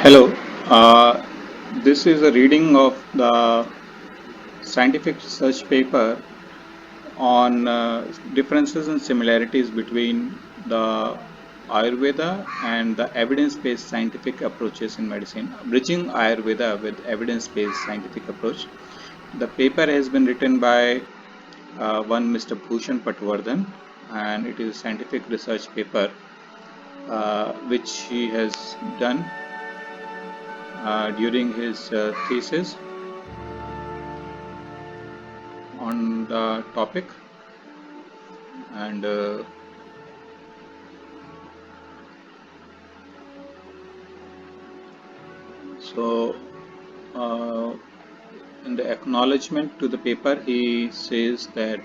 Hello, this is a reading of the scientific research paper on differences and similarities between the Ayurveda and the evidence-based scientific approaches in medicine, bridging Ayurveda with evidence-based scientific approach. The paper has been written by one Mr. Bhushan Patwardhan, and it is a scientific research paper which he has done during his thesis on the topic. And so in the acknowledgement to the paper, he says that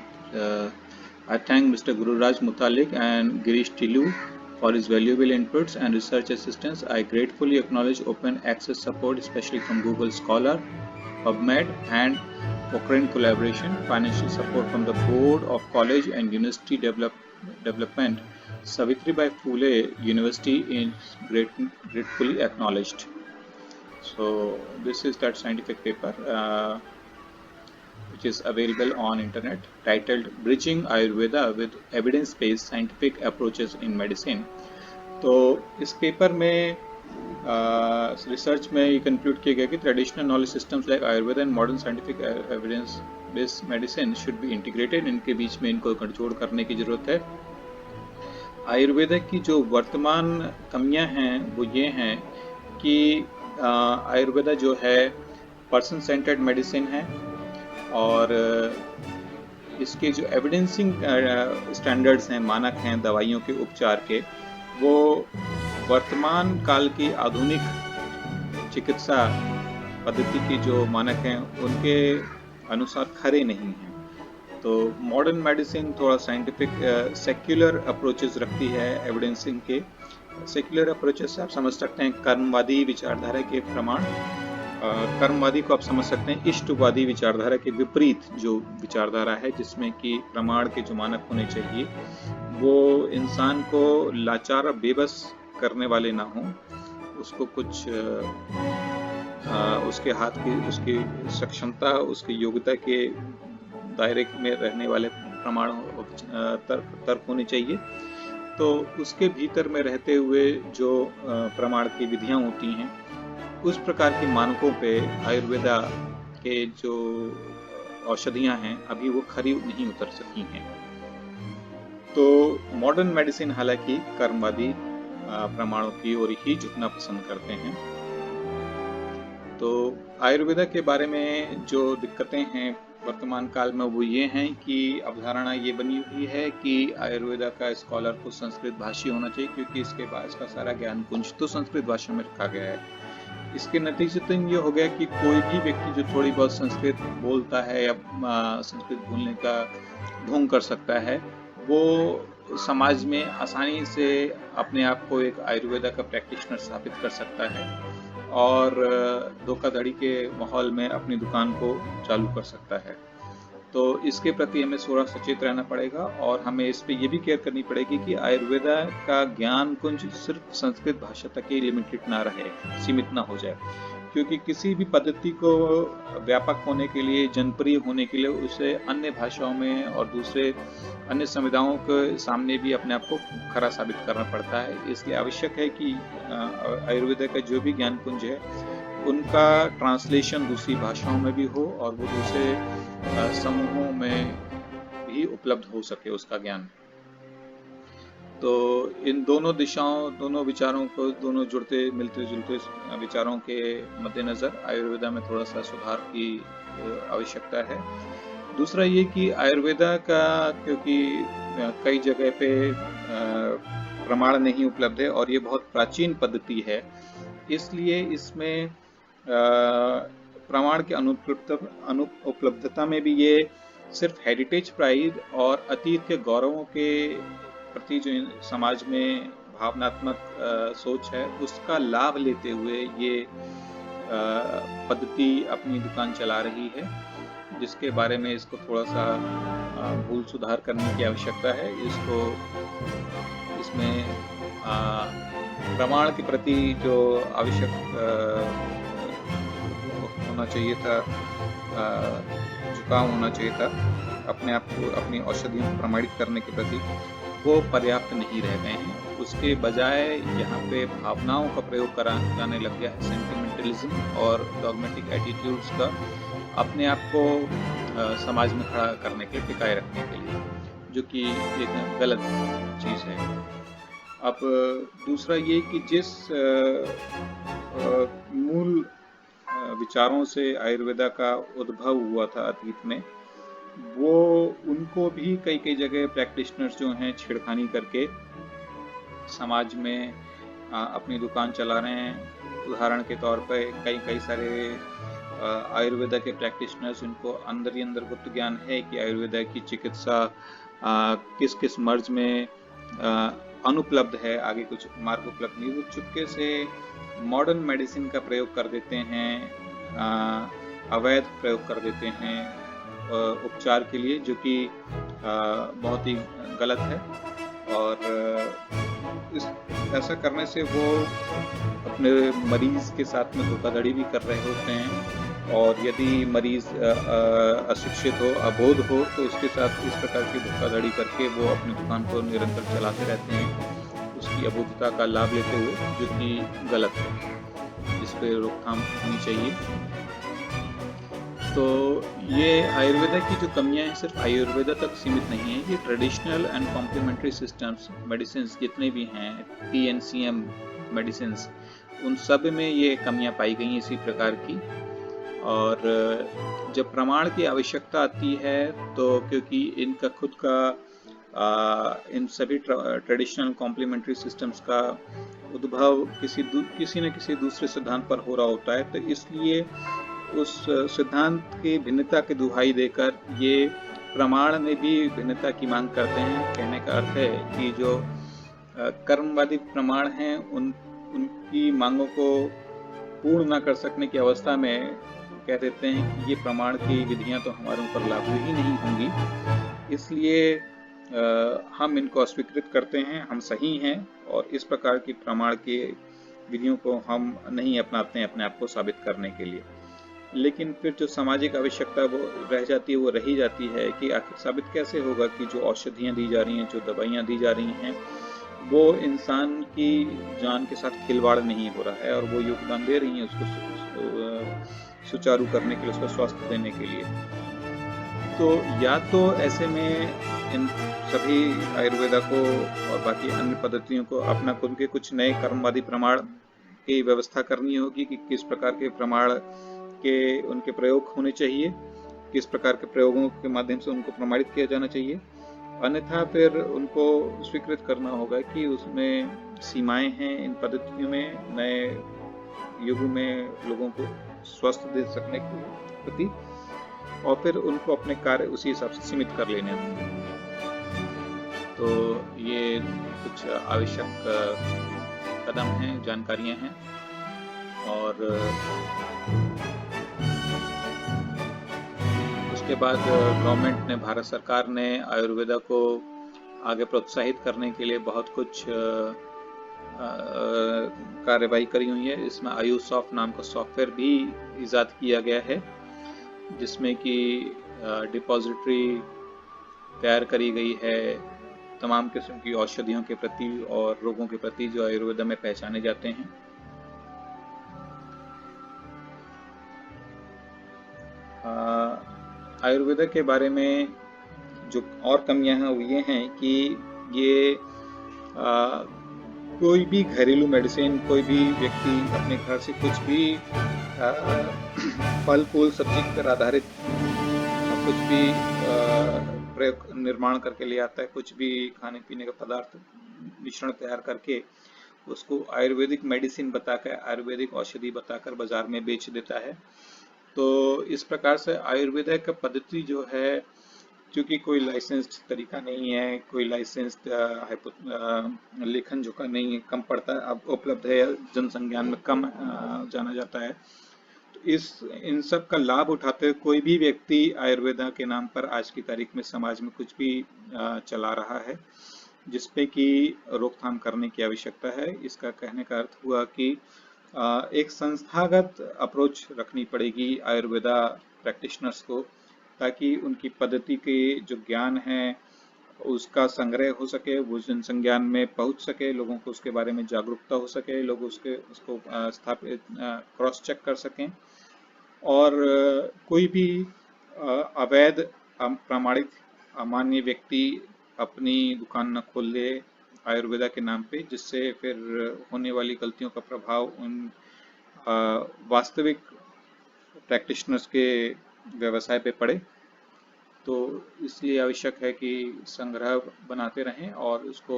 I thank Mr. Gururaj Mutalik and Girish Tilu for his valuable inputs and research assistance. I gratefully acknowledge open access support, especially from Google Scholar, PubMed, and Cochrane collaboration, financial support from the Board of College and University Development, Savitribai Phule University is gratefully acknowledged. So this is that scientific paper which is available on internet, titled Bridging Ayurveda with Evidence-Based Scientific Approaches in Medicine. तो इस paper में research में ये conclude किया गया कि traditional knowledge systems like Ayurveda and modern scientific evidence based medicine should be integrated. इनके बीच में इनको गठजोड़ करने की जरूरत है. आयुर्वेदा की जो वर्तमान कमियां हैं वो ये हैं कि आयुर्वेदा जो है पर्सन सेंटर्ड मेडिसिन है और इसके जो एविडेंसिंग स्टैंडर्ड्स हैं, मानक हैं दवाइयों के उपचार के, वो वर्तमान काल की आधुनिक चिकित्सा पद्धति की जो मानक हैं उनके अनुसार खरे नहीं हैं. तो मॉडर्न मेडिसिन थोड़ा साइंटिफिक सेक्युलर अप्रोचेस रखती है एविडेंसिंग के. सेक्युलर अप्रोचेस आप समझ सकते हैं कर्मवादी विचारधारा के प्रमाण. कर्मवादी को आप समझ सकते हैं इष्टवादी विचारधारा के विपरीत जो विचारधारा है, जिसमें कि प्रमाण के जो मानक होने चाहिए वो इंसान को लाचार और बेबस करने वाले ना हों, उसको कुछ उसके हाथ की उसकी सक्षमता, उसकी योग्यता के दायरे में रहने वाले प्रमाण तर्क होने चाहिए. तो उसके भीतर में रहते हुए जो प्रमाण की विधियां होती हैं, उस प्रकार के मानकों पे आयुर्वेदा के जो औषधियां हैं अभी वो खरी नहीं उतर सकी हैं. तो मॉडर्न मेडिसिन हालांकि कर्मवादी प्रमाणों की ओर ही झुकना पसंद करते हैं. तो आयुर्वेदा के बारे में जो दिक्कतें हैं वर्तमान काल में वो ये हैं कि अवधारणा ये बनी हुई है कि आयुर्वेदा का स्कॉलर को संस्कृत भाषी होना चाहिए, क्योंकि इसके बाद इसका सारा ज्ञान कुंज तो संस्कृत भाषा में रखा गया है. इसके नतीजे तो ये हो गया कि कोई भी व्यक्ति जो थोड़ी बहुत संस्कृत बोलता है या संस्कृत बोलने का ढोंग कर सकता है, वो समाज में आसानी से अपने आप को एक आयुर्वेदा का प्रैक्टिशनर साबित कर सकता है और धोखाधड़ी के माहौल में अपनी दुकान को चालू कर सकता है. तो इसके प्रति हमें थोड़ा सचेत रहना पड़ेगा और हमें इस पे ये भी केयर करनी पड़ेगी कि आयुर्वेदा का ज्ञान कुंज सिर्फ संस्कृत भाषा तक ही लिमिटेड ना रहे, सीमित ना हो जाए, क्योंकि किसी भी पद्धति को व्यापक होने के लिए, जनप्रिय होने के लिए उसे अन्य भाषाओं में और दूसरे अन्य समुदायों के सामने भी अपने आप को खरा साबित करना पड़ता है. इसलिए आवश्यक है कि आयुर्वेदा का जो भी ज्ञान कुंज है उनका ट्रांसलेशन दूसरी भाषाओं में भी हो और वो दूसरे समूहों में भी उपलब्ध हो सके उसका ज्ञान. तो इन दोनों दिशाओं, दोनों विचारों को, दोनों जुड़ते मिलते जुलते विचारों के मद्देनजर आयुर्वेदा में थोड़ा सा सुधार की आवश्यकता है. दूसरा ये कि आयुर्वेदा का क्योंकि कई जगह पे प्रमाण नहीं उपलब्ध है और ये बहुत प्राचीन पद्धति है, इसलिए इसमें प्रमाण के अनुपलब्धता में भी ये सिर्फ हेरिटेज प्राइड और अतीत के गौरवों के प्रति जो समाज में भावनात्मक सोच है उसका लाभ लेते हुए ये पद्धति अपनी दुकान चला रही है, जिसके बारे में इसको थोड़ा सा भूल सुधार करने की आवश्यकता है. इसको इसमें प्रमाण के प्रति जो आवश्यक होना चाहिए था, झुकाव होना चाहिए था अपने आप को, अपनी औषधियों को प्रमाणित करने के प्रति, वो पर्याप्त नहीं रह गए हैं। उसके बजाय यहाँ पे भावनाओं का प्रयोग करा जाने लग गया है, सेंटिमेंटलिज्म और डॉगमेटिक एटीट्यूड्स का, अपने आप को समाज में खड़ा करने के लिए, टिकाए रखने के लिए, जो कि एक गलत चीज़ है। अब दूसरा ये कि जिस मूल विचारों से आयुर्वेदा का उद्भव हुआ था अतीत में, वो उनको भी कई कई जगह प्रैक्टिशनर्स जो हैं छेड़खानी करके समाज में अपनी दुकान चला रहे हैं। उदाहरण के तौर पर कई सारे आयुर्वेदा के प्रैक्टिशनर्स, उनको अंदर ही अंदर गुप्त ज्ञान है कि आयुर्वेदा की चिकित्सा किस किस मर्ज में अनुपलब्ध है, आगे कुछ मार्ग उपलब्ध नहीं, वो चुपके से मॉडर्न मेडिसिन का प्रयोग कर देते हैं, अवैध प्रयोग कर देते हैं उपचार के लिए, जो कि बहुत ही गलत है। और ऐसा करने से वो अपने मरीज के साथ में धोखाधड़ी भी कर रहे होते हैं, और यदि मरीज अशिक्षित हो, अबोध हो, तो उसके साथ इस प्रकार की धोखाधड़ी करके वो अपनी दुकान को निरंतर चलाते रहते हैं, उसकी अबोधता का लाभ लेते हुए, जो कि गलत है। इस पर रोकथाम होनी चाहिए। तो ये आयुर्वेदा की जो कमियां हैं सिर्फ आयुर्वेदा तक सीमित नहीं है, ये traditional and complementary systems medicine जितने भी हैं, PNCM मेडिसिन, उन सब में ये कमियां पाई गई हैं इसी प्रकार की। और जब प्रमाण की आवश्यकता आती है, तो क्योंकि इनका खुद का इन सभी ट्रेडिशनल कॉम्प्लीमेंट्री सिस्टम्स का उद्भव किसी न किसी दूसरे सिद्धांत पर हो रहा होता है, तो इसलिए उस सिद्धांत की भिन्नता की दुहाई देकर ये प्रमाण में भी भिन्नता की मांग करते हैं। कहने का अर्थ है कि जो कर्मवादी प्रमाण हैं, उनकी मांगों को पूर्ण न कर सकने की अवस्था में कह देते हैं कि ये प्रमाण की विधियां तो हमारे ऊपर लागू ही नहीं होंगी, इसलिए हम इनको अस्वीकृत करते हैं, हम सही हैं, और इस प्रकार की प्रमाण की विधियों को हम नहीं अपनाते हैं अपने आप को साबित करने के लिए। लेकिन फिर जो सामाजिक आवश्यकता वो रह जाती है, वो रही जाती है कि आखिर साबित कैसे होगा कि जो औषधियाँ दी जा रही हैं, जो दवाइयाँ दी जा रही हैं, वो इंसान की जान के साथ खिलवाड़ नहीं हो रहा है, और वो योगदान दे रही हैं उसको सुचारू करने के लिए, उसका स्वास्थ्य देने के लिए। तो या तो ऐसे में इन सभी आयुर्वेदा को और बाकी अन्य पद्धतियों को अपना खुद के कुछ नए कर्मवादी प्रमाण की व्यवस्था करनी होगी कि किस प्रकार के प्रमाण के उनके प्रयोग होने चाहिए, किस प्रकार के प्रयोगों के माध्यम से उनको प्रमाणित किया जाना चाहिए। अन्यथा फिर उनको स्वीकृत करना होगा कि उसमें सीमाएं हैं इन पद्धतियों में, नए युग में लोगों को स्वस्थ दे सकने के प्रति, और फिर उनको अपने कार्य उसी हिसाब से सीमित कर लेने होंगे। तो ये कुछ आवश्यक कदम हैं, जानकारियां हैं। और उसके बाद गवर्नमेंट ने, भारत सरकार ने आयुर्वेदा को आगे प्रोत्साहित करने के लिए बहुत कुछ कार्यवाही करी हुई है। इसमें आयुसॉफ्ट नाम का सॉफ्टवेयर भी इजाद किया गया है, जिसमें कि डिपॉजिटरी तैयार करी गई है तमाम किस्म की औषधियों के प्रति और रोगों के प्रति जो आयुर्वेदा में पहचाने जाते हैं। आयुर्वेदा के बारे में जो और कमियां हैं वो ये हैं कि ये कोई भी घरेलू मेडिसिन, कोई भी व्यक्ति अपने घर से कुछ भी फल फूल सब्जी पर आधारित कुछ भी प्रयोग निर्माण करके ले आता है, कुछ भी खाने पीने का पदार्थ मिश्रण तैयार करके उसको आयुर्वेदिक मेडिसिन बताकर, आयुर्वेदिक औषधि बताकर बाजार में बेच देता है। तो इस प्रकार से आयुर्वेदा का पद्धति जो है, क्योंकि कोई लाइसेंस्ड तरीका नहीं है, कोई लाइसेंस्ड लेखन जो का नहीं है, कम पड़ता है, अब उपलब्ध है, जनसंज्ञान में कम जाना जाता है, तो इन सब का लाभ उठाते हुए कोई भी व्यक्ति आयुर्वेदा के नाम पर आज की तारीख में समाज में कुछ भी चला रहा है, जिसपे कि रोकथाम करने की आवश्यकता है। इसका कहने का अर्थ हुआ कि एक संस्थागत अप्रोच रखनी पड़ेगी आयुर्वेदा प्रैक्टिशनर्स को, ताकि उनकी पद्धति के जो ज्ञान है उसका संग्रह हो सके, वो जनसंज्ञान में पहुंच सके, लोगों को उसके बारे में जागरूकता हो सके, लोग उसको स्थापित क्रॉस चेक कर सकें, और कोई भी अवैध अप्रमाणित अमान्य व्यक्ति अपनी दुकान न खोल ले आयुर्वेदा के नाम पे, जिससे फिर होने वाली गलतियों का प्रभाव उन वास्तविक प्रैक्टिशनर्स के व्यवसाय पे पड़े। तो इसलिए आवश्यक है कि संग्रह बनाते रहें और उसको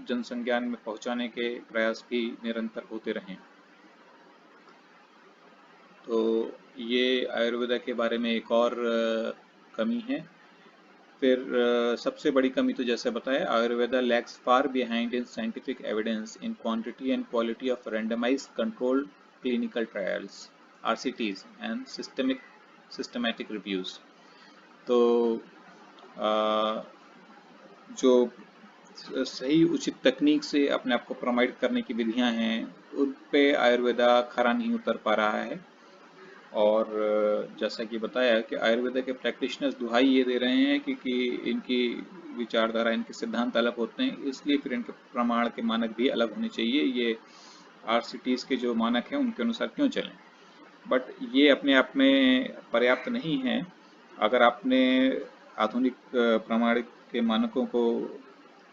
जनसंज्ञान में पहुंचाने के प्रयास भी निरंतर होते रहें। तो ये आयुर्वेदा के बारे में एक और कमी है। फिर सबसे बड़ी कमी तो जैसे बताया, Ayurveda lags far behind in scientific evidence in quantity and quality of randomised controlled clinical trials RCTs and systematic reviews. तो जो सही उचित तकनीक से अपने आप को प्रमाणित करने की विधियां हैं, उन पे आयुर्वेदा खरा नहीं उतर पा रहा है। और जैसा कि बताया कि आयुर्वेदा के प्रैक्टिशनर्स दुहाई ये दे रहे हैं कि इनकी विचारधारा, इनके सिद्धांत अलग होते हैं, इसलिए फिर इनके प्रमाण के मानक भी अलग होने चाहिए। ये आरसीटीज के जो मानक हैं उनके अनुसार क्यों चलें, बट ये अपने आप में पर्याप्त नहीं है। अगर आपने आधुनिक प्रमाणिक के मानकों को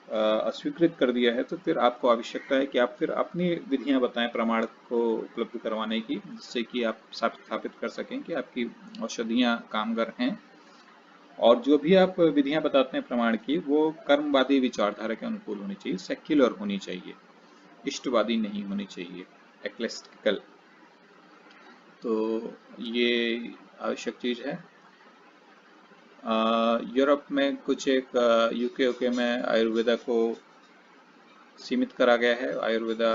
अस्वीकृत कर दिया है, तो फिर आपको आवश्यकता है कि आप फिर अपनी विधियां बताएं प्रमाण को उपलब्ध करवाने की, जिससे कि आप स्थापित कर सकें कि आपकी औषधियां कामगर हैं। और जो भी आप विधियां बताते हैं प्रमाण की, वो कर्मवादी विचारधारा के अनुकूल होनी चाहिए, सेक्युलर होनी चाहिए, इष्टवादी नहीं होनी चाहिए, एक्लेस्टिकल। तो ये आवश्यक चीज है। यूरोप में कुछ एक यूके में आयुर्वेदा को सीमित करा गया है, आयुर्वेदा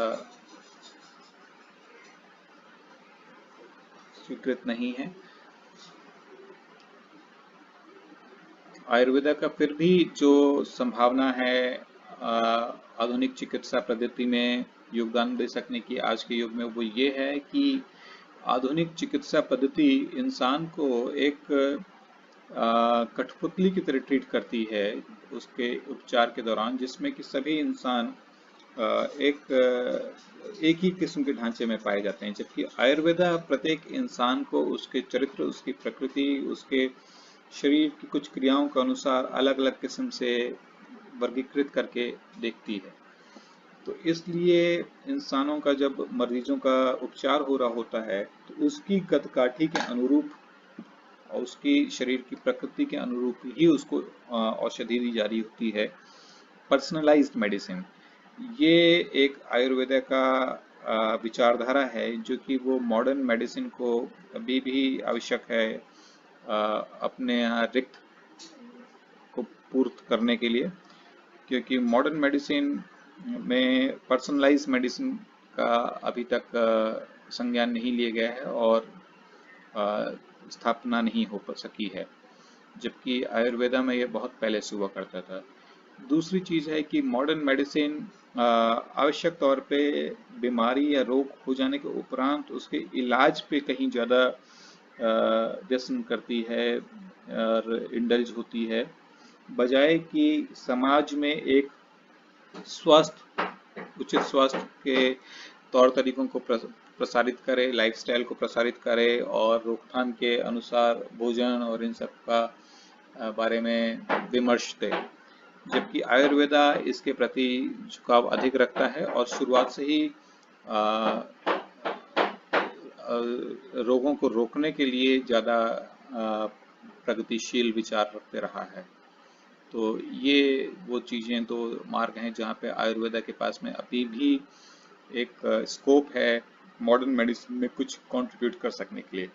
स्वीकृत नहीं है। आयुर्वेदा का फिर भी जो संभावना है आधुनिक चिकित्सा पद्धति में योगदान दे सकने की आज के युग में, वो ये है कि आधुनिक चिकित्सा पद्धति इंसान को एक कठपुतली की तरह ट्रीट करती है उसके उपचार के दौरान, जिसमें कि सभी इंसान एक ही किस्म के ढांचे में पाए जाते हैं, जबकि आयुर्वेदा प्रत्येक इंसान को उसके चरित्र, उसकी प्रकृति, उसके शरीर की कुछ क्रियाओं के अनुसार अलग अलग किस्म से वर्गीकृत करके देखती है। तो इसलिए इंसानों का जब मरीजों का उपचार हो रहा होता है, तो उसकी गतकाठी के अनुरूप और उसकी शरीर की प्रकृति के अनुरूप ही उसको औषधि दी जा रही होती है। पर्सनलाइज्ड मेडिसिन, ये एक आयुर्वेदा का विचारधारा है, जो कि वो मॉडर्न मेडिसिन को अभी भी आवश्यक है अपने यहाँ रिक्त को पूर्त करने के लिए, क्योंकि मॉडर्न मेडिसिन में पर्सनलाइज्ड मेडिसिन का अभी तक संज्ञान नहीं लिया गया है और स्थापना नहीं हो सकी है, जबकि आयुर्वेदा में यह बहुत पहले से हुआ करता था। दूसरी चीज है कि मॉडर्न मेडिसिन आवश्यक तौर पे बीमारी या रोग हो जाने के उपरांत उसके इलाज पे कहीं ज़्यादा व्यसन करती है और इंडल्ज होती है, बजाय कि समाज में एक उचित स्वास्थ्य के तौर तरीकों को प्रसारित करे, लाइफस्टाइल को प्रसारित करे और रोकथाम के अनुसार भोजन और इन सब का बारे में विमर्श दे। जबकि आयुर्वेदा इसके प्रति झुकाव अधिक रखता है और शुरुआत से ही रोगों को रोकने के लिए ज़्यादा प्रगतिशील विचार रखते रहा है। तो ये वो चीज़ें, तो मार्ग हैं जहाँ पे आयुर्वेदा के पास में अभी भी एक स्कोप है मॉडर्न मेडिसिन में कुछ कंट्रीब्यूट कर सकने के लिए।